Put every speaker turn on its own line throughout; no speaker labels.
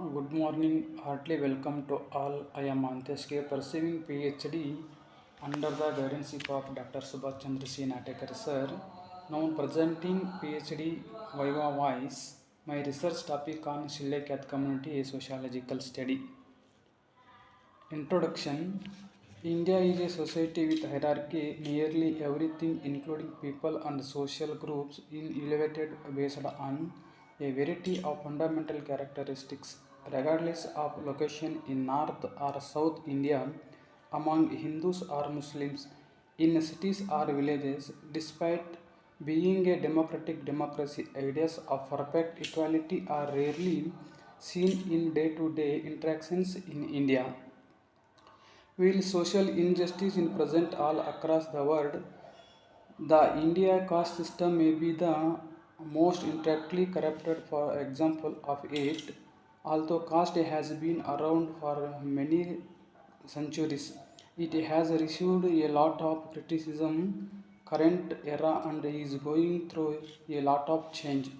Good morning, heartily welcome to all. I am Antesh K. pursuing PhD under the guidance of Dr. Subhash Chandra C. Natekar sir. Now presenting PhD Viva Voice, my research topic on Shillelagh community, a sociological study. Introduction. India is a society with hierarchy. Nearly everything, including people and social groups, is elevated based on a variety of fundamental characteristics, regardless of location in North or South India, among Hindus or Muslims, in cities or villages. Despite being a democratic democracy, ideas of perfect equality are rarely seen in day to day interactions in India. While social injustice is present all across the world, the India caste system may be the most intricately corrupted for example of it. Although caste has been around for many centuries, it has received a lot of criticism current era and is going through a lot of change.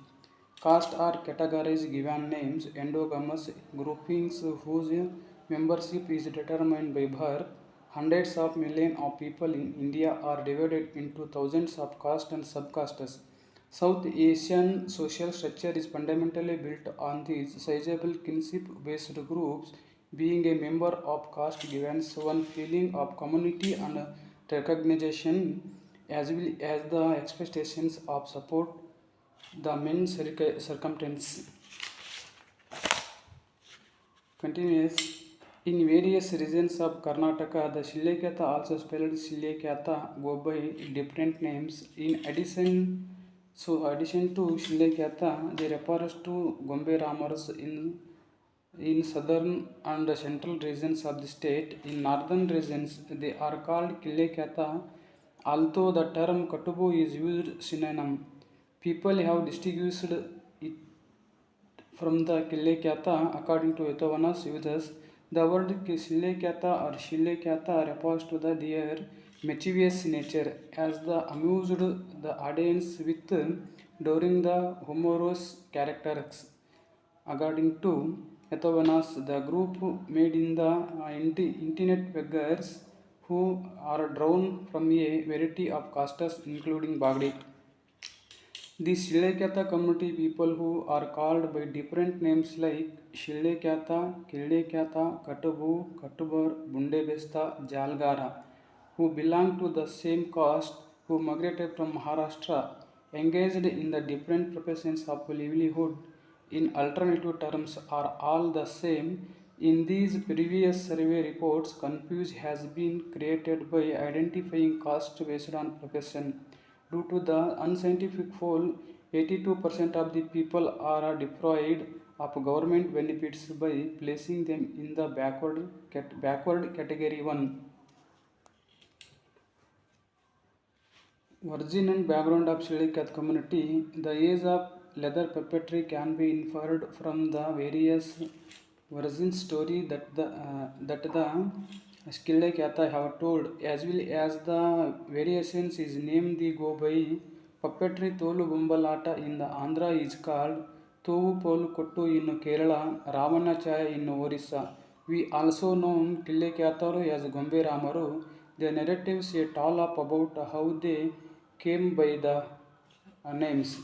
Castes are categorized given names, endogamous groupings whose membership is determined by birth. Hundreds of millions of people in India are divided into thousands of castes and subcastes. South Asian social structure is fundamentally built on these sizable kinship-based groups. Being a member of caste gives one feeling of community and recognition, as well as the expectations of support the main circumstance continues. In various regions of Karnataka, the Shillekatha, also spelled Shillekatha, go by different names. Addition to Shillekatha, they refers to Gombe Ramars in southern and central regions of the state. In northern regions, they are called Killekatha, although the term Katubu is used synonym. People have distinguished it from the Killekyata according to Ethovanas users. The word Killekyata or Shillekyata refers to their mischievous nature as the amused the audience with during the humorous characters. According to Ethovanas, the group made in the internet beggars who are drawn from a variety of castes including Bagdi. The Shillekatha community people who are called by different names like Shillekatha, Killekatha, Katubu, Katubar, Bundebesta, Jalgara, who belong to the same caste, who migrated from Maharashtra, engaged in the different professions of livelihood in alternative terms are all the same. In these previous survey reports, confusion has been created by identifying caste based on profession. Due to the unscientific poll, 82% of the people are deprived of government benefits by placing them in the backward category 1. Origin and background of Shillelagh community. The age of leather puppetry can be inferred from the various origin story that the Shillelagh have told, as well as the variations is named the go by. Puppetry Tolu Bumbalata in the Andhra is called Tovu Polu Kottu in Kerala, Ravana Chaya in Orissa. We also know Killekyatharu as Gombe Ramaru. The narratives a tall up about how they came by the names.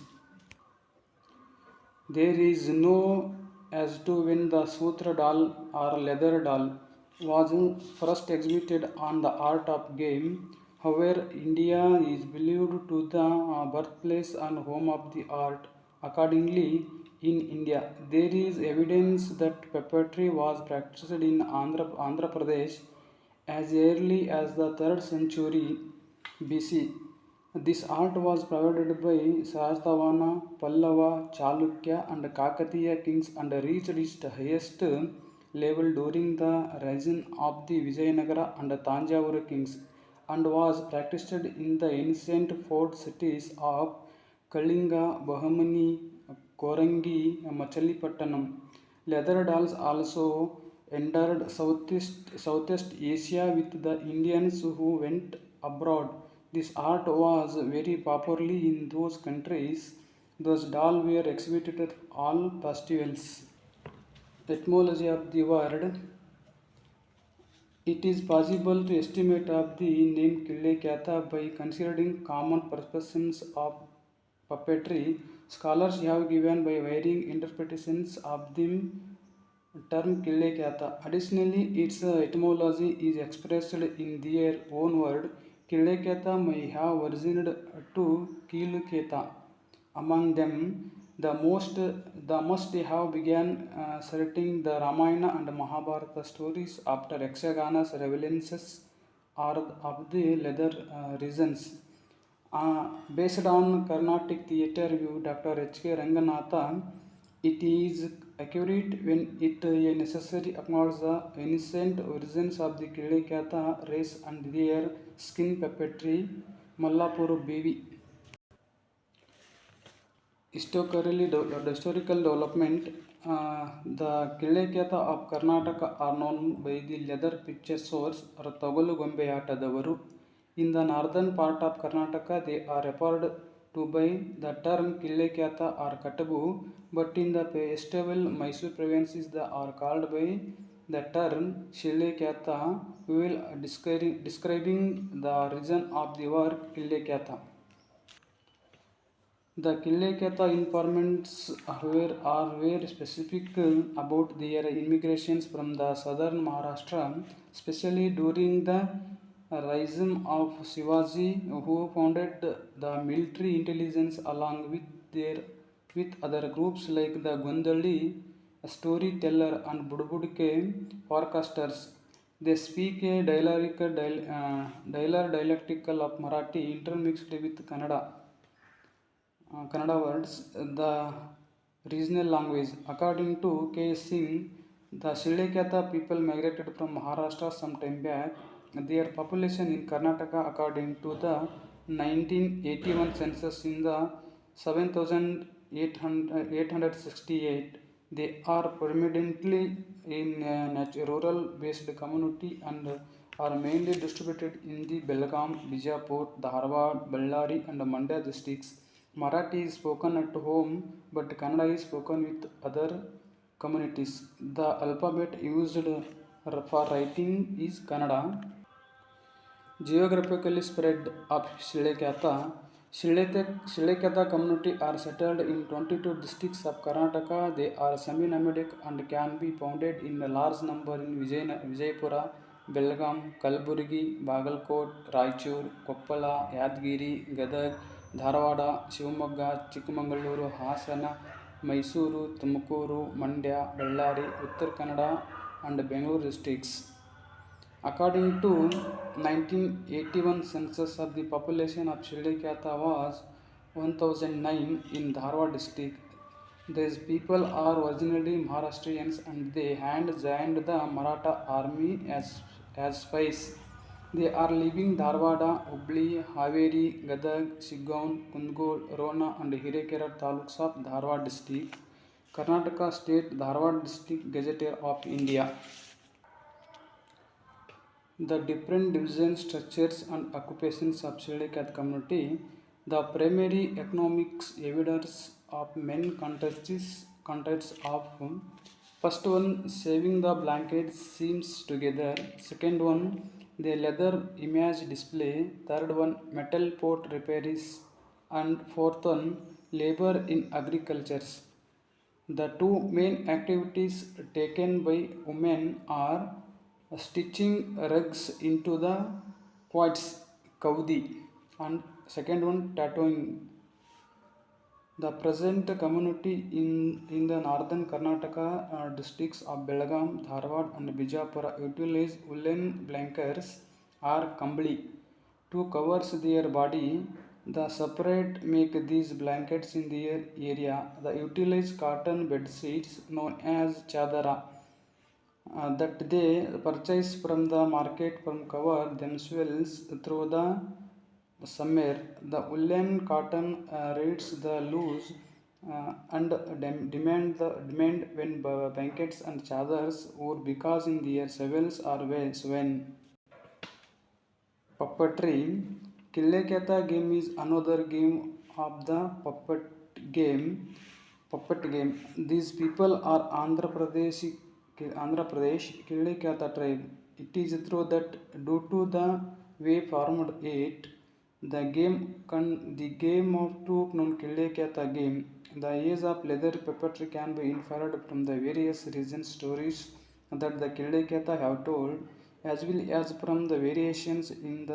There is no as to when the Sutra doll or leather doll was first exhibited on the art of game. However, India is believed to the birthplace and home of the art. Accordingly, in India, there is evidence that puppetry was practiced in Andhra Pradesh as early as the 3rd century BC. This art was provided by Sahasravana, Pallava, Chalukya and Kakatiya kings and reached its highest level during the reign of the Vijayanagara and Tanjavur kings and was practiced in the ancient fort cities of Kalinga, Bahmani, Korangi, Machilipattanam. Leather dolls also entered Southeast Asia with the Indians who went abroad. This art was very popular in those countries. Those dolls were exhibited at all festivals. Etymology of the word. It is possible to estimate of the name Kille Kyatha by considering common perceptions of puppetry. Scholars have given by varying interpretations of the term Kille Kyatha. Additionally, its etymology is expressed in their own word. Kille Kyatha may have originated to Kilu Ketha. Among them, the must have began citing the Ramayana and Mahabharata stories after Yakshagana's relevances are of the latter reasons. Based on Carnatic theatre view, Dr. H.K. Ranganatha, it is accurate when it necessary acknowledge the ancient origins of the Kile race and their skin puppetry. Mallapur B.V. Historical development. The Kilekyata of Karnataka are known by the leather picture source or Togolu Gombeyatadawaru. In the northern part of Karnataka, they are referred to by the term Kilekyata or Katabu, but in the festival Mysore provinces, they are called by the term Shilekyata, we will describing the region of the word Kilekyata. The Kilekatha informants are very specific about their immigrations from the southern Maharashtra, especially during the rising of Shivaji, who founded the military intelligence along with other groups like the Gondali, storyteller, and Budbudke forecasters. They speak a dialectical of Marathi intermixed with Kannada words, the regional language. According to K. Singh, the Shilekata people migrated from Maharashtra some time back. Their population in Karnataka, according to the 1981 census, in the 7,868. They are predominantly in a rural-based community and are mainly distributed in the Belgaum, Bijapur, Dharwad, Bellary, and Mandya districts. Marathi is spoken at home, but Kannada is spoken with other communities. The alphabet used for writing is Kannada. Geographically spread of Shilekata. Shilekata community are settled in 22 districts of Karnataka. They are semi-nomadic and can be found in a large number in Vijaypura, Belgaum, Kalburgi, Bagalkot, Raichur, Koppala, Yadgiri, Gadag, Dharwada, Shivamogga, Chikmagaluru, Hasana, Mysuru, Tumukuru, Mandya, Bellary, Uttar Kannada, and Bangalore districts. According to 1981 census of the population of Shilekata was 1009 in Dharwad district. These people are originally Maharashtrians and they had joined the Maratha army as spies. They are living Dharwada, Hubli, Haveri, Gadag, Shigaon, Kundgol, Rona and Hirekera taluks of Dharwad district. Karnataka State Dharwad District Gazetteer of India. The different division structures and occupations of Shilekhat community, the primary economics evidence of men contexts of first one saving the blankets seams together, second one the leather image display, third one metal pot repairs, and fourth one labor in agricultures. The two main activities taken by women are stitching rugs into the quoits kaudi and second one tattooing. The present community in the northern Karnataka districts of Belgaum, Dharwad and Bijapura utilize woolen blankets or kambli to cover their body. The separate make these blankets in their area. The utilize cotton bed sheets known as chadara that they purchase from the market from cover themselves through the summer. The woolen cotton reads the loose and demand when blankets and chadars or because in their sevels are well swen. Puppetry. Killekata game is another game of the puppet game. puppet game. These people are Andhra Pradesh Kilikyata tribe. It is true that due to the way formed it, the game of two known Kilikyata game, the age of leather puppetry can be inferred from the various region stories that the Kilikyata have told, as well as from the variations in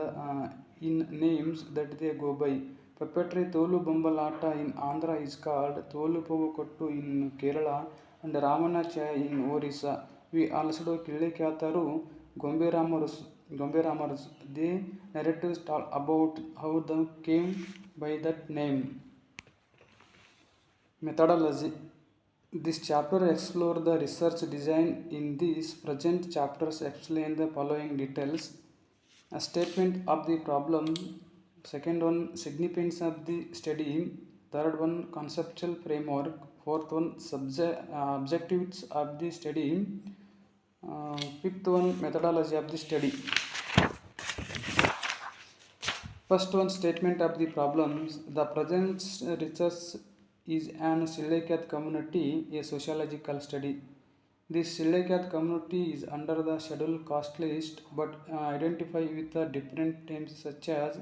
names that they go by. Puppetry Tolu Bambalata in Andhra is called Tolu Povukottu in Kerala and Ramana Chaya in Orissa. We also do Kilikyataru Gomberamars. They narratives talk about how they came by that name. Methodology. This chapter explores the research design. In these present chapters explain the following details. A statement of the problem, second one significance of the study, third one conceptual framework, fourth one objectives of the study, fifth one methodology of the study. First one statement of the problems. The present research is an Silekat community, a sociological study. This Silekat community is under the scheduled caste list but identify with the different names such as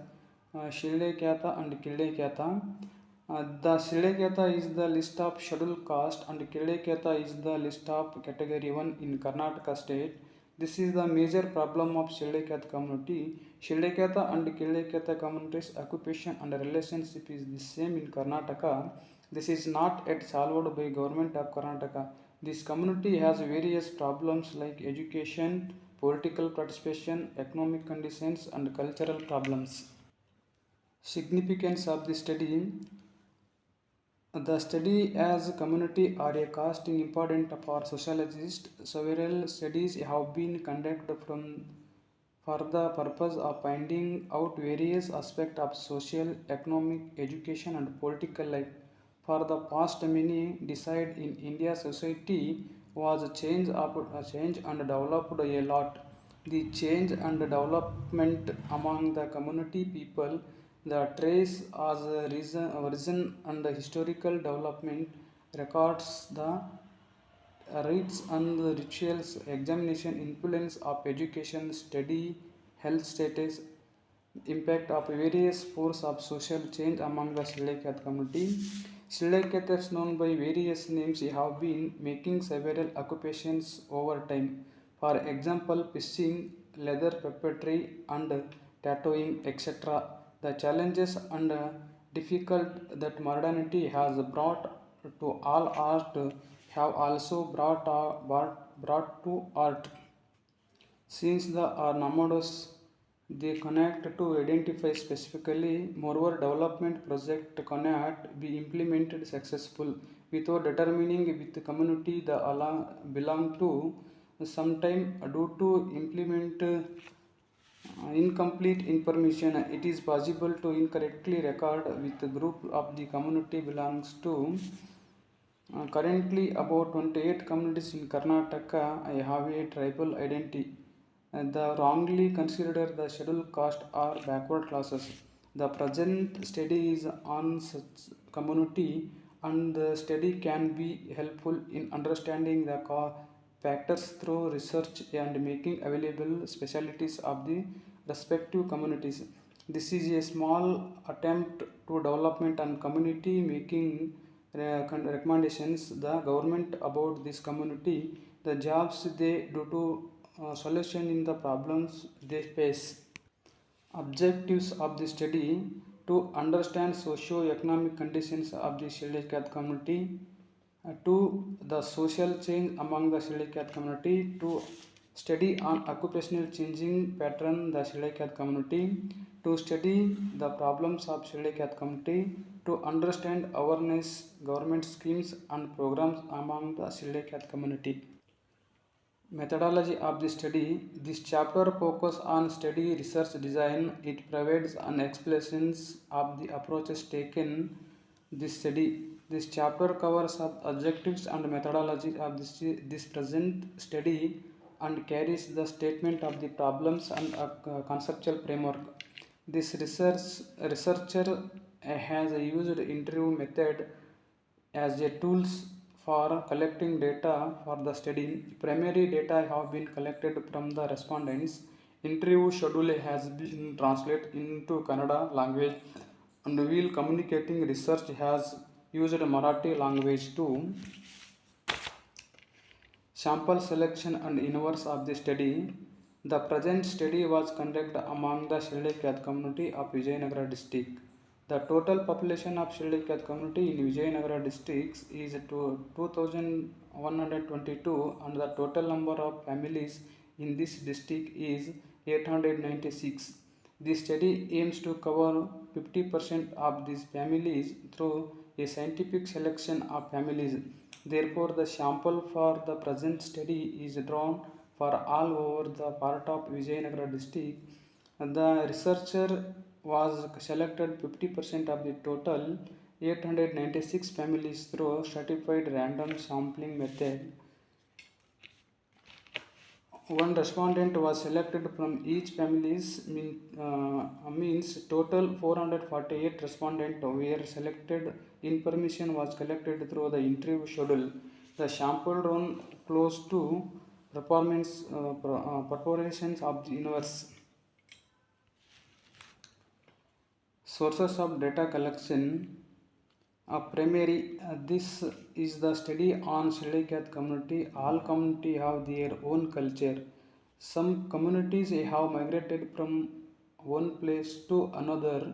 Shilekyata and Kilekyata. The Shilekyata is the list of scheduled caste and Kilekyata is the list of category 1 in Karnataka state. This is the major problem of Shilekyata community. Shilekyata and Kilekyata communities' occupation and relationship is the same in Karnataka. This is not yet solved by government of Karnataka. This community has various problems like education, political participation, economic conditions, and cultural problems. Significance of the study. The study as a community or a caste is important for sociologists. Several studies have been conducted for the purpose of finding out various aspects of social, economic, education, and political life. For the past, many decide in India society was change and developed a lot. The change and development among the community people, the trace as a reason and the historical development records, the rites and the rituals, examination, influence of education, study, health status, impact of various forces of social change among the Shilekhat community. Shilekhaths known by various names have been making several occupations over time. For example, fishing, leather puppetry and tattooing, etc. The challenges and difficult that modernity has brought to all art have also brought to art. Since the are numerous, they connect to identify specifically. Moreover, development project cannot be implemented successful without determining with the community the belong to. Sometime due to implement incomplete information, it is possible to incorrectly record with the group of the community belongs to. Currently, about 28 communities in Karnataka have a tribal identity. The wrongly considered the scheduled caste or backward classes. The present study is on such community, and the study can be helpful in understanding the factors through research and making available specialties of the respective communities. This is a small attempt to development and community making recommendations the government about this community, the jobs they do to solution in the problems they face. Objectives of the study: to understand socio-economic conditions of the Shilekhat community, to the social change among the Shilekhat community, to study on occupational changing pattern the Shilekhat community, to study the problems of Shilekhat community, to understand awareness, government schemes and programs among the Shilekhat community. Methodology of the study. This chapter focuses on study research design. It provides an explanations of the approaches taken this study. This chapter covers objectives and methodology of this present study and carries the statement of the problems and a conceptual framework. This researcher has used interview method as a tools for collecting data for the study. Primary data have been collected from the respondents. Interview schedule has been translated into Kannada language, and while communicating research has used Marathi language too. Sample selection and inverse of the study. The present study was conducted among the Shirley-Kyath community of Vijayanagara district. The total population of Shirley-Kyath community in Vijayanagara districts is 2,122, and the total number of families in this district is 896. This study aims to cover 50% of these families through a scientific selection of families. Therefore, the sample for the present study is drawn for all over the part of Vijayanagara district. The researcher was selected 50% of the total 896 families through stratified random sampling method. One respondent was selected from each families means total 448 respondents were selected. Information was collected through the interview schedule. The sample run close to preparations of the inverse. Sources of data collection. Primary, this is the study on Shirley-Kyath community. All community have their own culture. Some communities have migrated from one place to another.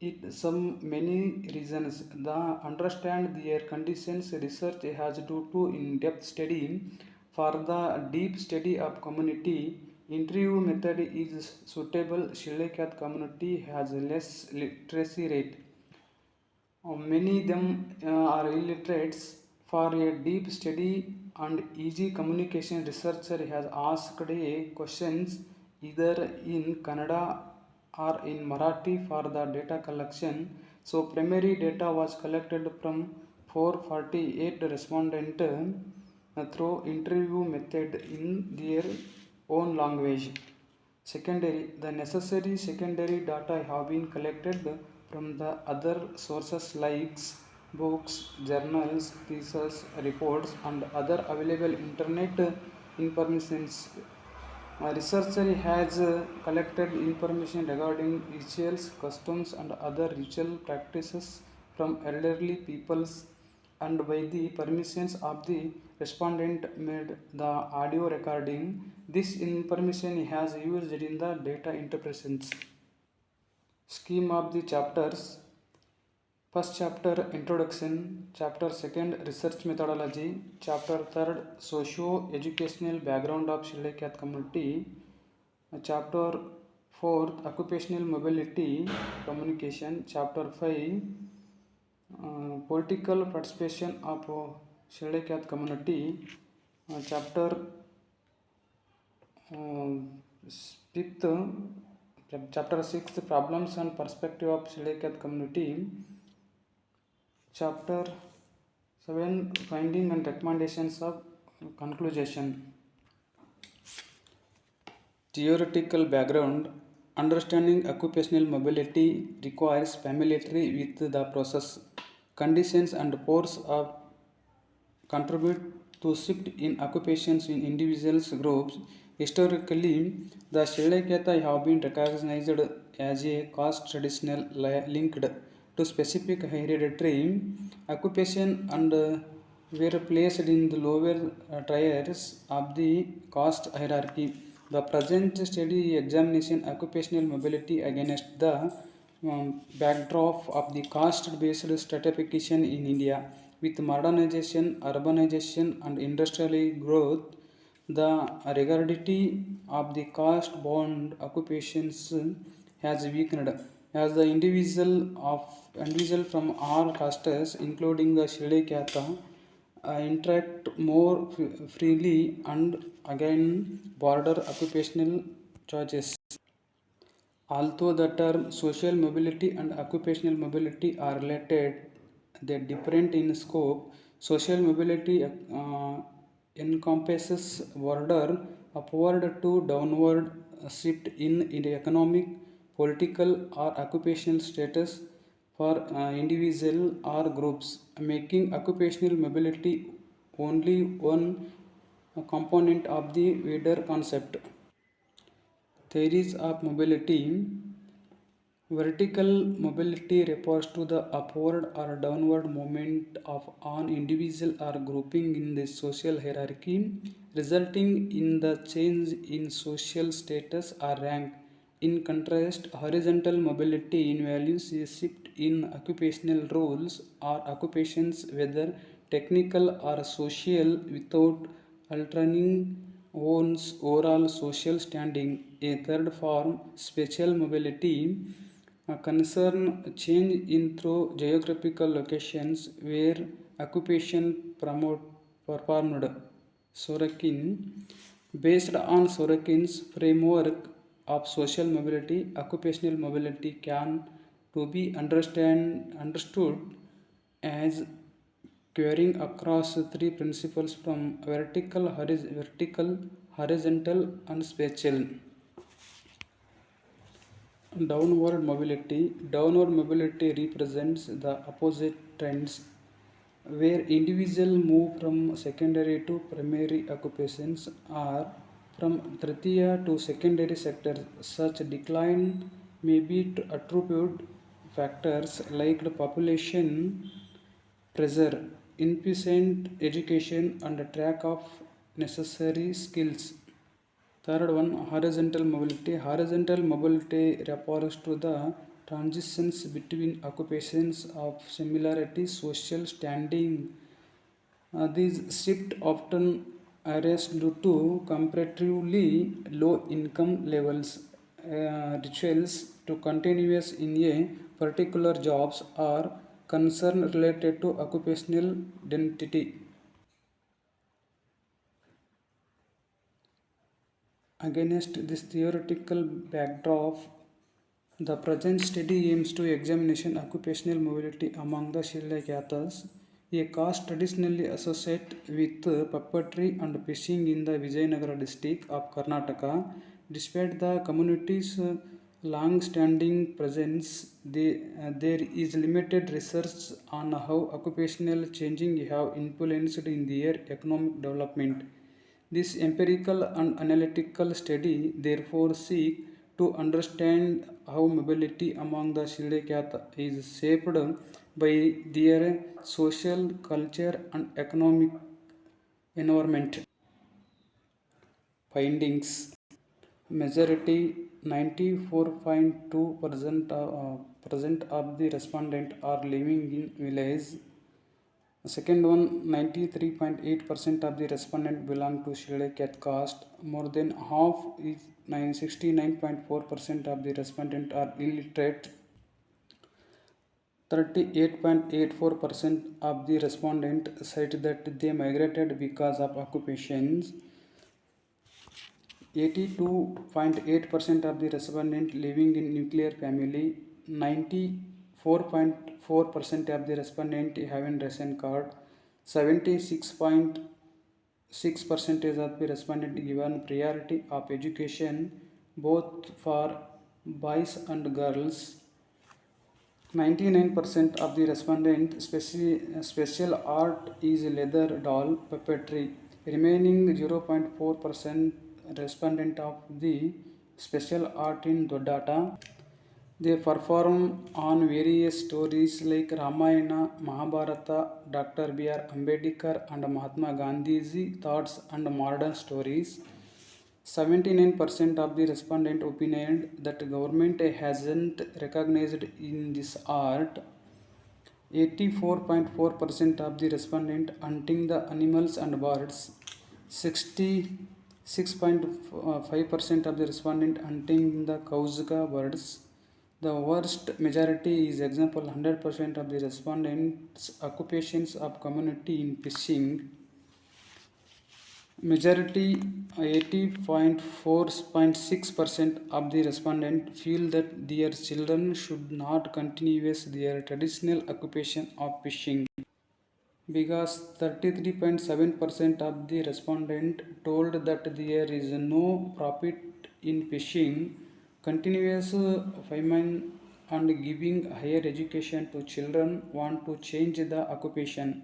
It some many reasons. The understand their conditions. Research has to do in-depth study. For the deep study of community, interview method is suitable. Shirley-Kyath community has less literacy rate. Many of them are illiterates. For a deep study and easy communication, researcher has asked a questions either in Kannada or in Marathi for the data collection. So primary data was collected from 448 respondents through interview method in their own language. Secondary, the necessary secondary data have been collected from the other sources like books, journals, theses, reports, and other available internet informations. A researcher has collected information regarding rituals, customs, and other ritual practices from elderly peoples, and by the permissions of the respondent made the audio recording. This information has used in the data interpretations. Scheme of the chapters. First chapter introduction, chapter second research methodology, chapter third socio-educational background of Shirley-Kyath community, chapter fourth occupational mobility communication, chapter 5 political participation of Shirley-Kyath community, chapter fifth, chapter 6 problems and perspective of Shirley-Kyath community, chapter 7 finding and recommendations of conclusion. Theoretical background. Understanding occupational mobility requires familiarity with the process, conditions, and force of contribute to shift in occupations in individuals groups. Historically, the Shirley-Kyath have been recognized as a caste traditional linked to specific hereditary occupation and were placed in the lower tiers of the caste hierarchy. The present study examination occupational mobility against the backdrop of the caste-based stratification in India. With modernization, urbanization, and industrial growth, the rigidity of the caste-bound occupations has weakened. As the individual from all castes, including the Shirley-Kyath, interact more freely and again border occupational choices. Although the term social mobility and occupational mobility are related, they different in scope. Social mobility encompasses border upward to downward shift in the economic, political, or occupational status for individual or groups, making occupational mobility only one component of the wider concept. Theories of mobility. Vertical mobility refers to the upward or downward movement of an individual or grouping in the social hierarchy, resulting in the change in social status or rank. In contrast, horizontal mobility involves a shift in occupational roles or occupations, whether technical or social, without altering one's overall social standing. A third form, spatial mobility, concern change in through geographical locations where occupation performed. Sorokin, based on Sorokin's framework of social mobility, occupational mobility can to be understood as carrying across three principles from vertical, horizontal, and spatial. Downward mobility represents the opposite trends where individuals move from secondary to primary occupations or from tritiya to secondary sectors. Such decline may be attributed factors like the population pressure, insufficient education, and the lack of necessary skills. Third one, horizontal mobility. Horizontal mobility refers to the transitions between occupations of similarity social standing. These shifts often arise due to comparatively low income levels, rituals to continuous in a particular jobs or concern related to occupational identity. Against this theoretical backdrop, the present study aims to examine occupational mobility among the Shilakyatas, a caste traditionally associated with puppetry and fishing in the Vijayanagara district of Karnataka. Despite the community's long-standing presence, there is limited research on how occupational changing have influenced in their economic development. This empirical and analytical study therefore seeks to understand how mobility among the Shilekata is shaped by their social, culture, and economic environment. Findings. Majority 94.2% percent of the respondents are living in village. Second one, 93.8% of the respondents belong to Shilekyath caste. More than half is 69.4% of the respondents are illiterate. 38.84% of the respondents cite that they migrated because of occupations. 82.8% of the respondents living in nuclear family. 94.4% of the respondents having ration card. 76.6% of the respondents given priority of education both for boys and girls. 99% of the respondents special art is leather doll puppetry. Remaining 0.4% respondent of the special art in Dodata. They perform on various stories like Ramayana, Mahabharata, Dr. B.R. Ambedkar and Mahatma Gandhiji thoughts and modern stories. 79% of the respondent opined that government hasn't recognized in this art. 84.4% of the respondent hunting the animals and birds. 66.5% of the respondent hunting the Kauzga birds. The worst majority is example 100% of the respondents' occupations of community in fishing. Majority 80.4.6% of the respondents feel that their children should not continue their traditional occupation of fishing because 33.7% of the respondents told that there is no profit in fishing. Continuous famine and giving higher education to children want to change the occupation.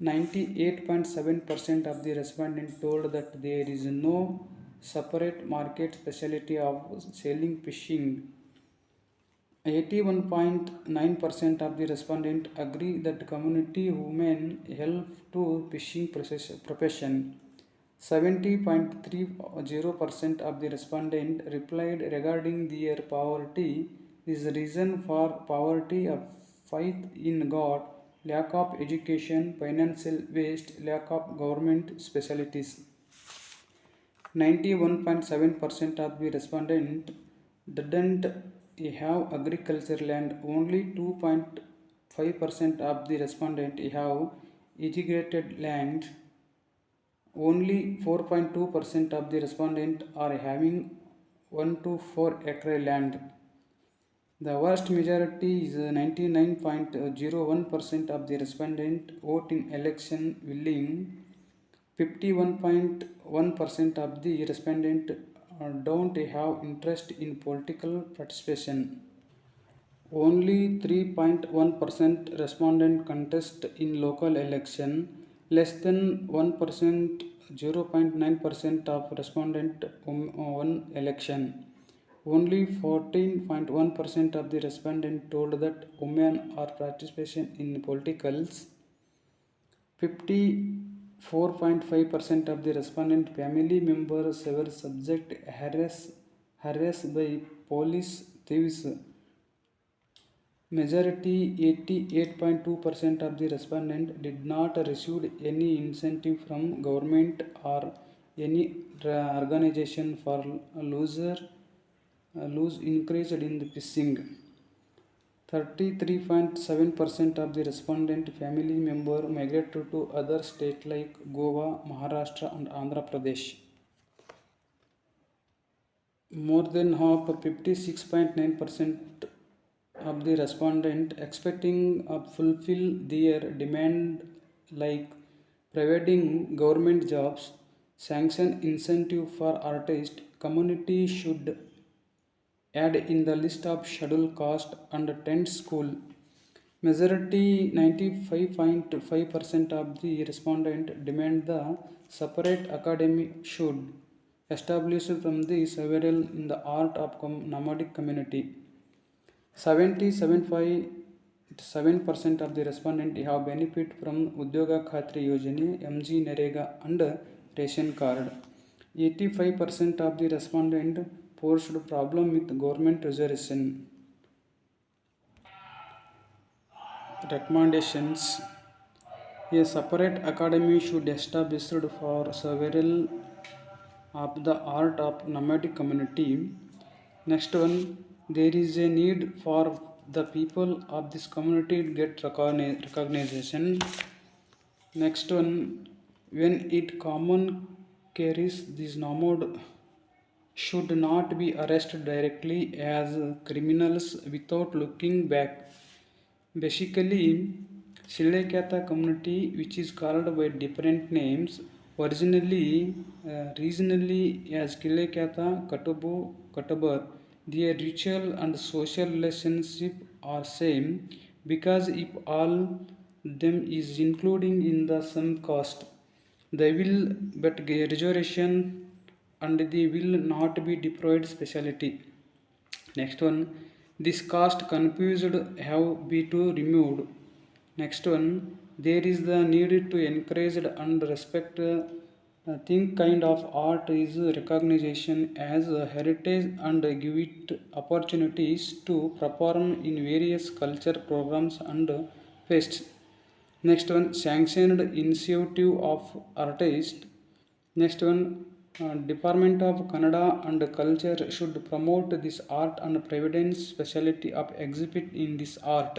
98.7% of the respondents told that there is no separate market specialty of selling fishing. 81.9% of the respondents agree that community women help to fishing profession. 70.30% of the respondents replied regarding their poverty. This reason for poverty of faith in God, lack of education, financial waste, lack of government specialties. 91.7% of the respondents didn't have agriculture land. Only 2.5% of the respondents have irrigated land. Only 4.2% of the respondents are having 1 to 4 acre land. The vast majority is 99.01% of the respondents vote in election willing. 51.1% of the respondents don't have interest in political participation. Only 3.1% respondent contest in local election. Less than 1%, 0.9% of respondent won election. Only 14.1% of the respondents told that women are participation in politicals. 54.5% of the respondent family members were subject harassed by police thieves. Majority 88.2% of the respondents did not receive any incentive from government or any organization for lose increased in the fishing. 33.7% of the respondent family members migrated to other states like Goa, Maharashtra and Andhra Pradesh. More than half, 56.9% of the respondents expecting fulfill their demand like providing government jobs, sanction incentive for artists, community should add in the list of scheduled caste and tent school. Majority 95.5% of the respondents demand the separate academy should establish from the several in the art of nomadic community. 77.7% of the respondents have benefit from Udyoga Khatri Yojana, MG Narega and ration card. 85% of the respondents posed problem with government reservation. Recommendations: a separate academy should establish for several of the art of nomadic community. Next one, there is a need for the people of this community to get recognition. Next one, when it common carries this nomad should not be arrested directly as criminals without looking back. Basically, Shilekata community, which is called by different names, originally, regionally as Kilekata, Katubu, Katabar, their ritual and social relationship are same because if all them is including in the same caste, they will but reservation and they will not be deployed speciality. Next one, this caste confused have be to removed. Next one, there is the need to encourage and respect think kind of art is recognition as a heritage and give it opportunities to perform in various culture programs and fests. Next one, sanctioned initiative of artists. Next one, Department of Kannada and Culture should promote this art and providence specialty of exhibit in this art.